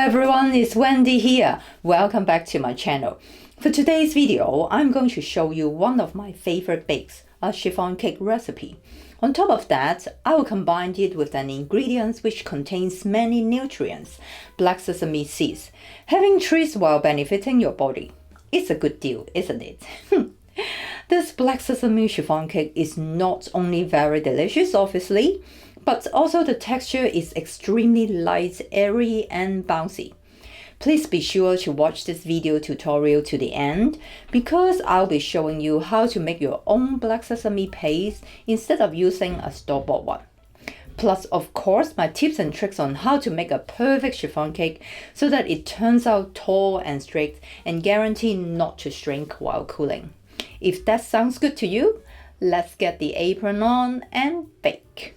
everyone, it's Wendy here. Welcome back to my channel. For today's video, I'm going to show you one of my favorite bakes, a chiffon cake recipe. On top of that, I will combine it with an ingredient which contains many nutrients, black sesame seeds, having treats while benefiting your body. It's a good deal, isn't it? This black sesame chiffon cake is not only very delicious, obviously, but also the texture is extremely light, airy, and bouncy. Please be sure to watch this video tutorial to the end because I'll be showing you how to make your own black sesame paste instead of using a store-bought one. Plus, of course, my tips and tricks on how to make a perfect chiffon cake so that it turns out tall and straight and guaranteed not to shrink while cooling. If that sounds good to you, let's get the apron on and bake.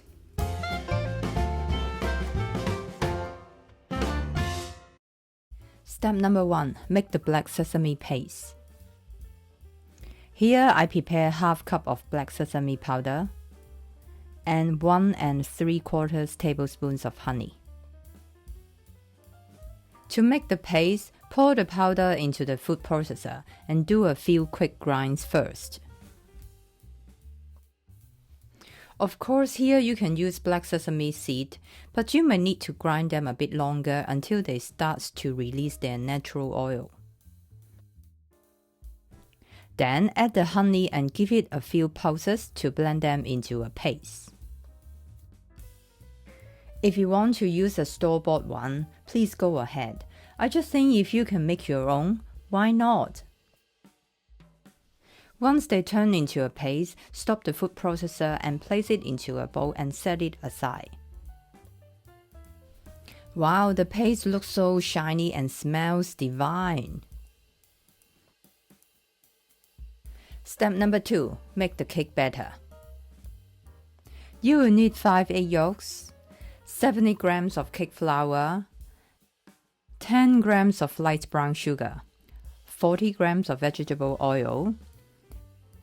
Step number 1. Make the black sesame paste. Here I prepare half cup of black sesame powder and 1 3/4 tablespoons of honey. To make the paste, pour the powder into the food processor and do a few quick grinds first. Of course, here you can use black sesame seed, but you may need to grind them a bit longer until they start to release their natural oil. Then add the honey and give it a few pulses to blend them into a paste. If you want to use a store-bought one, please go ahead. I just think if you can make your own, why not? Once they turn into a paste, stop the food processor and place it into a bowl and set it aside. Wow, the paste looks so shiny and smells divine. Step number 2. Make the cake batter. You will need 5 egg yolks, 70 grams of cake flour, 10 grams of light brown sugar, 40 grams of vegetable oil,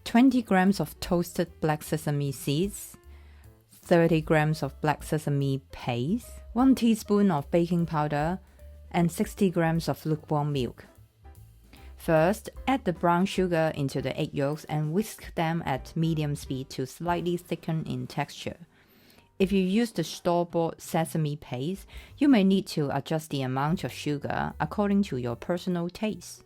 20 grams of toasted black sesame seeds, 30 grams of black sesame paste, 1 teaspoon of baking powder, and 60 grams of lukewarm milk. First, add the brown sugar into the egg yolks and whisk them at medium speed to slightly thicken in texture. If you use the store-bought sesame paste, you may need to adjust the amount of sugar according to your personal taste.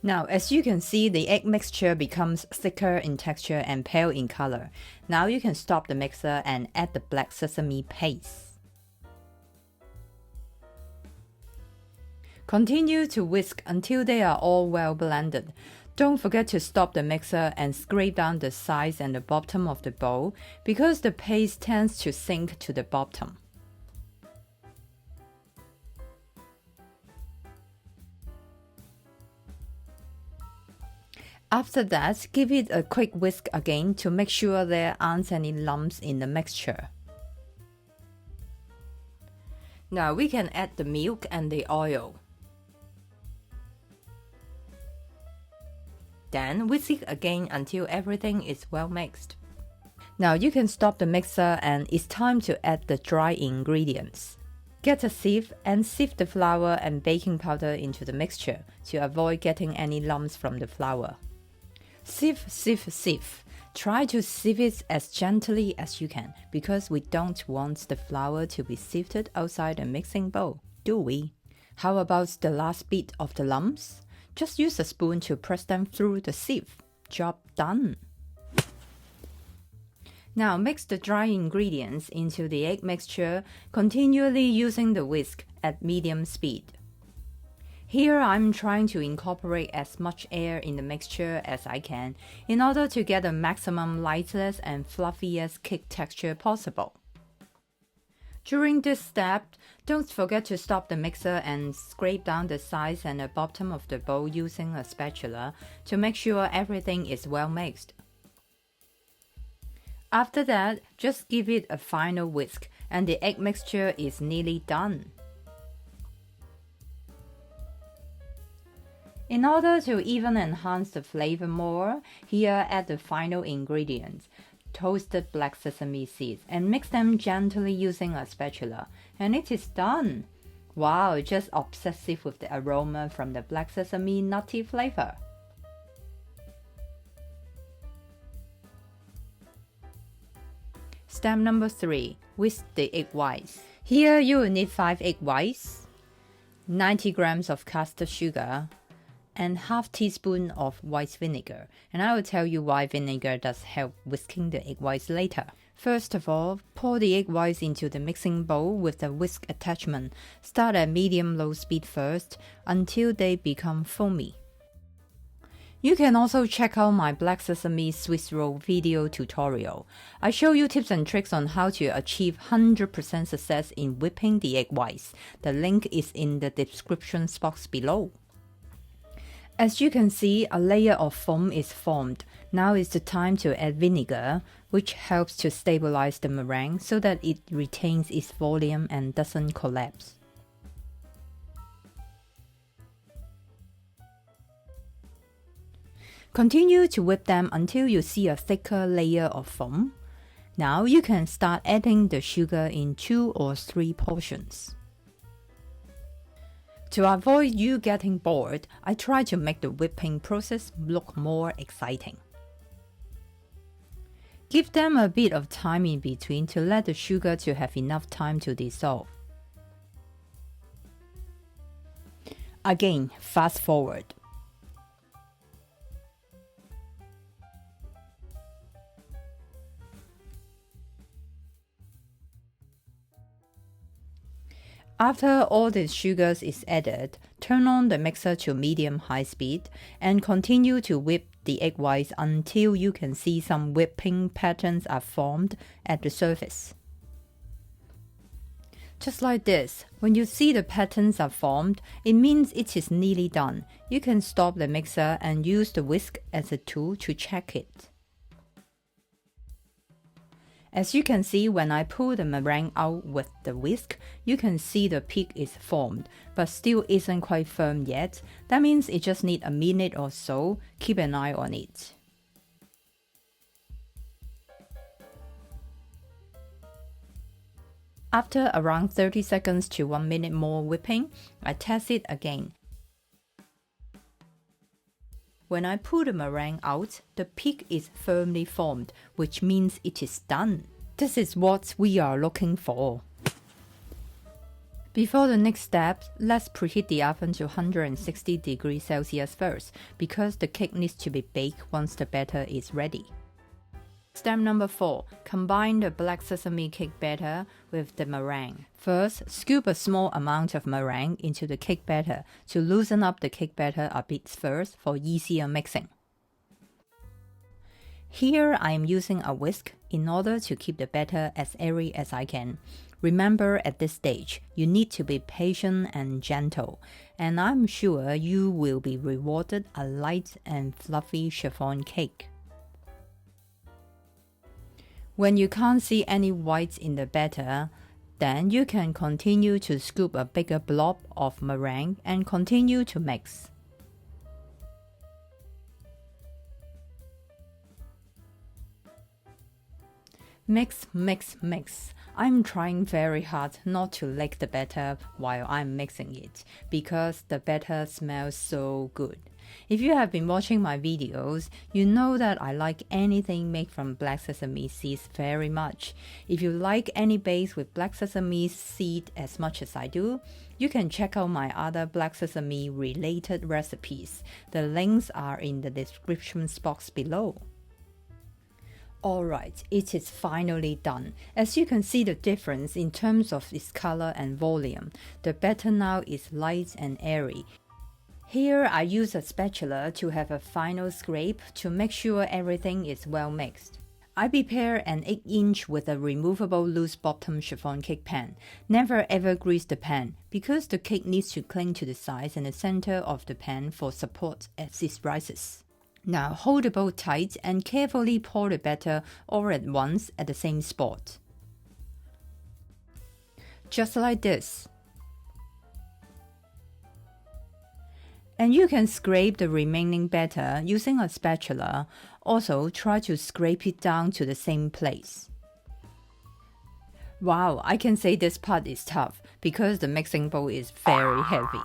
Now, as you can see, the egg mixture becomes thicker in texture and pale in color. Now you can stop the mixer and add the black sesame paste. Continue to whisk until they are all well blended. Don't forget to stop the mixer and scrape down the sides and the bottom of the bowl because the paste tends to sink to the bottom. After that, give it a quick whisk again to make sure there aren't any lumps in the mixture. Now we can add the milk and the oil. Then whisk it again until everything is well mixed. Now you can stop the mixer and it's time to add the dry ingredients. Get a sieve and sieve the flour and baking powder into the mixture to avoid getting any lumps from the flour. Sieve, sieve, sieve. Try to sieve it as gently as you can because we don't want the flour to be sifted outside the mixing bowl, do we? How about the last bit of the lumps? Just use a spoon to press them through the sieve. Job done. Now mix the dry ingredients into the egg mixture, continually using the whisk at medium speed. Here I'm trying to incorporate as much air in the mixture as I can in order to get the maximum lightest and fluffiest cake texture possible. During this step, don't forget to stop the mixer and scrape down the sides and the bottom of the bowl using a spatula to make sure everything is well mixed. After that, just give it a final whisk and the egg mixture is nearly done. In order to even enhance the flavor more, here add the final ingredients. toasted black sesame seeds and mix them gently using a spatula. And it is done! Wow, just obsessive with the aroma from the black sesame nutty flavor. Step number 3. Whisk the egg whites. Here you will need 5 egg whites, 90 grams of caster sugar, and half teaspoon of white vinegar. And I will tell you why vinegar does help whisking the egg whites later. First of all, pour the egg whites into the mixing bowl with the whisk attachment. Start at medium-low speed first until they become foamy. You can also check out my black sesame Swiss roll video tutorial. I show you tips and tricks on how to achieve 100% success in whipping the egg whites. The link is in the description box below. As you can see, a layer of foam is formed. Now is the time to add vinegar, which helps to stabilize the meringue so that it retains its volume and doesn't collapse. Continue to whip them until you see a thicker layer of foam. Now you can start adding the sugar in 2 or 3 portions. To avoid you getting bored, I try to make the whipping process look more exciting. Give them a bit of time in between to let the sugar to have enough time to dissolve. Again, fast forward. After all the sugars is added, turn on the mixer to medium-high speed and continue to whip the egg whites until you can see some whipping patterns are formed at the surface. Just like this, when you see the patterns are formed, it means it is nearly done. You can stop the mixer and use the whisk as a tool to check it. As you can see, when I pull the meringue out with the whisk, you can see the peak is formed, but still isn't quite firm yet. That means it just needs a minute or so. Keep an eye on it. After around 30 seconds to 1 minute more whipping, I test it again. When I pull the meringue out, the peak is firmly formed, which means it is done. This is what we are looking for. Before the next step, let's preheat the oven to 160 degrees Celsius first, because the cake needs to be baked once the batter is ready. Step number 4. Combine the black sesame cake batter with the meringue. First, scoop a small amount of meringue into the cake batter to loosen up the cake batter a bit first for easier mixing. Here I am using a whisk in order to keep the batter as airy as I can. Remember, at this stage, you need to be patient and gentle, and I'm sure you will be rewarded a light and fluffy chiffon cake. When you can't see any whites in the batter, then you can continue to scoop a bigger blob of meringue and continue to mix. Mix, mix, mix. I'm trying very hard not to lick the batter while I'm mixing it, because the batter smells so good. If you have been watching my videos, you know that I like anything made from black sesame seeds very much. If you like any base with black sesame seed as much as I do, you can check out my other black sesame related recipes. The links are in the description box below. Alright, it is finally done. As you can see the difference in terms of its color and volume. The batter now is light and airy. Here I use a spatula to have a final scrape to make sure everything is well mixed. I prepare an 8-inch with a removable loose bottom chiffon cake pan. Never ever grease the pan, because the cake needs to cling to the sides and the center of the pan for support as it rises. Now hold the bowl tight and carefully pour the batter all at once at the same spot. Just like this. And you can scrape the remaining batter using a spatula, Also, try to scrape it down to the same place. Wow, I can say this part is tough because the mixing bowl is very heavy.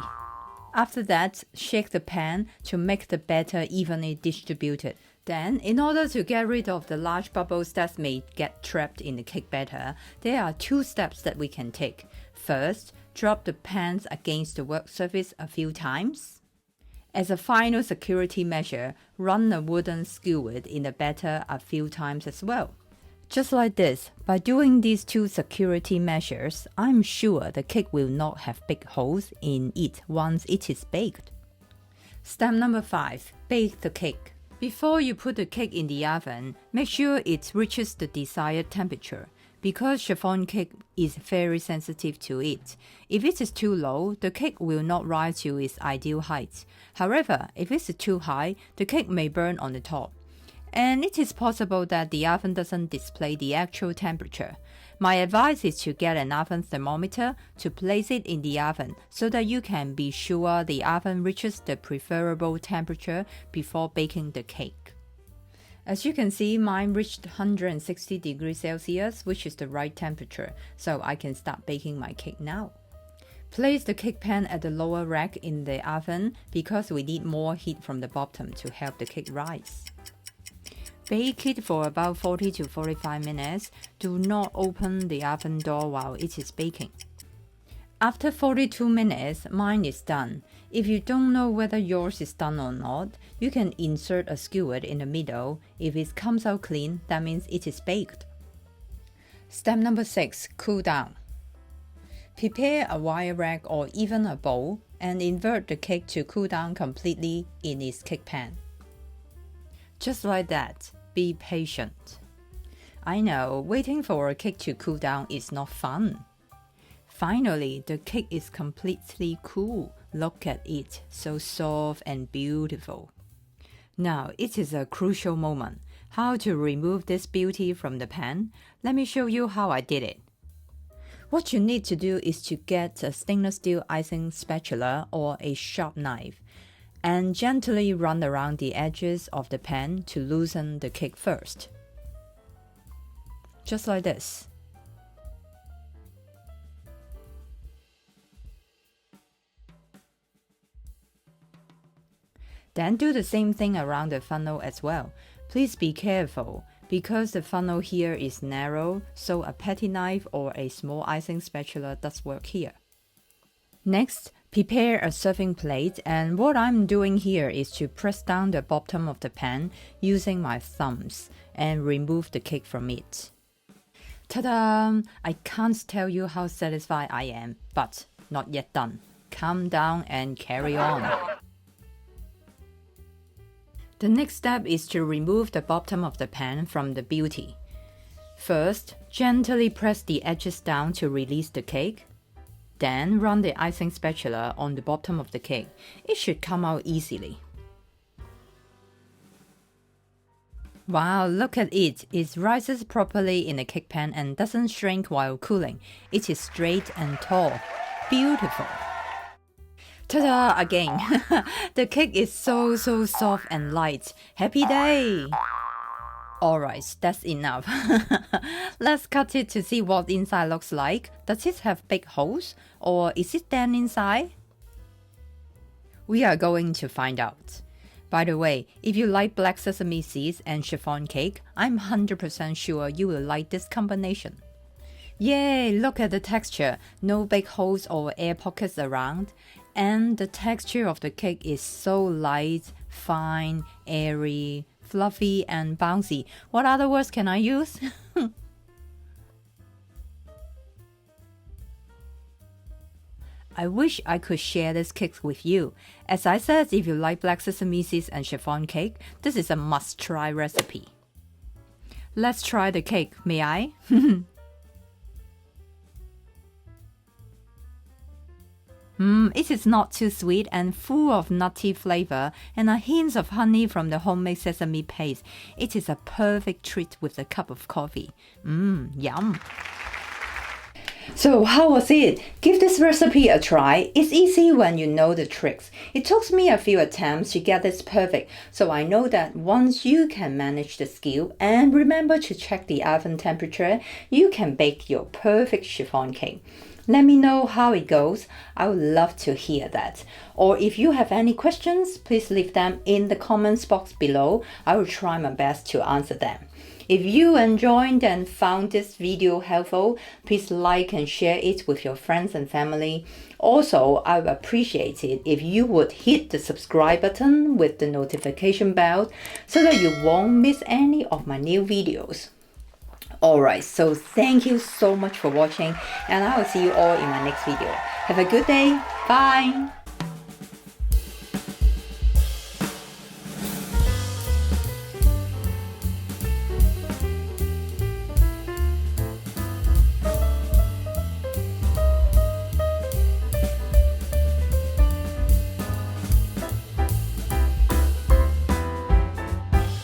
After that, shake the pan to make the batter evenly distributed. Then, in order to get rid of the large bubbles that may get trapped in the cake batter, there are 2 steps that we can take. First, drop the pans against the work surface a few times. As a final security measure, run a wooden skewer in the batter a few times as well. Just like this, by doing these 2 security measures, I'm sure the cake will not have big holes in it once it is baked. Step number 5. Bake the cake. Before you put the cake in the oven, make sure it reaches the desired temperature. Because chiffon cake is very sensitive to it. If it is too low, the cake will not rise to its ideal height. However, if it is too high, the cake may burn on the top. And it is possible that the oven doesn't display the actual temperature. My advice is to get an oven thermometer to place it in the oven so that you can be sure the oven reaches the preferable temperature before baking the cake. As you can see, mine reached 160 degrees Celsius, which is the right temperature, so I can start baking my cake now. Place the cake pan at the lower rack in the oven because we need more heat from the bottom to help the cake rise. Bake it for about 40 to 45 minutes. Do not open the oven door while it is baking. After 42 minutes, mine is done. If you don't know whether yours is done or not, you can insert a skewer in the middle. If it comes out clean, that means it is baked. Step number 6. Cool down. Prepare a wire rack or even a bowl and invert the cake to cool down completely in its cake pan. Just like that. Be patient. I know, waiting for a cake to cool down is not fun. Finally, the cake is completely cool. Look at it, so soft and beautiful. Now, it is a crucial moment. How to remove this beauty from the pan? Let me show you how I did it. What you need to do is to get a stainless steel icing spatula or a sharp knife and gently run around the edges of the pan to loosen the cake first. Just like this. Then do the same thing around the funnel as well. Please be careful, because the funnel here is narrow, so a petty knife or a small icing spatula does work here. Next, prepare a serving plate, and what I'm doing here is to press down the bottom of the pan using my thumbs and remove the cake from it. Ta-da! I can't tell you how satisfied I am, but not yet done. Calm down and carry on. The next step is to remove the bottom of the pan from the beauty. First, gently press the edges down to release the cake. Then run the icing spatula on the bottom of the cake. It should come out easily. Wow, look at it. It rises properly in the cake pan and doesn't shrink while cooling. It is straight and tall. Beautiful. Ta-da! Again. The cake is so soft and light. Happy day! Alright, that's enough. Let's cut it to see what inside looks like. Does it have big holes? Or is it thin inside? We are going to find out. By the way, if you like black sesame seeds and chiffon cake, I'm 100% sure you will like this combination. Yay! Look at the texture. No big holes or air pockets around. And the texture of the cake is so light, fine, airy, fluffy and bouncy. What other words can I use? I wish I could share this cake with you. As I said, if you like black sesame seeds and chiffon cake, this is a must-try recipe. Let's try the cake, may I? It is not too sweet and full of nutty flavor and a hint of honey from the homemade sesame paste. It is a perfect treat with a cup of coffee. Yum! So how was it? Give this recipe a try. It's easy when you know the tricks. It took me a few attempts to get this perfect, so I know that once you can manage the skill and remember to check the oven temperature, you can bake your perfect chiffon cake. Let me know how it goes. I would love to hear that. Or if you have any questions, please leave them in the comments box below. I will try my best to answer them. If you enjoyed and found this video helpful, please like and share it with your friends and family. Also, I would appreciate it if you would hit the subscribe button with the notification bell so that you won't miss any of my new videos. Alright, so thank you so much for watching, and I will see you all in my next video. Have a good day. Bye.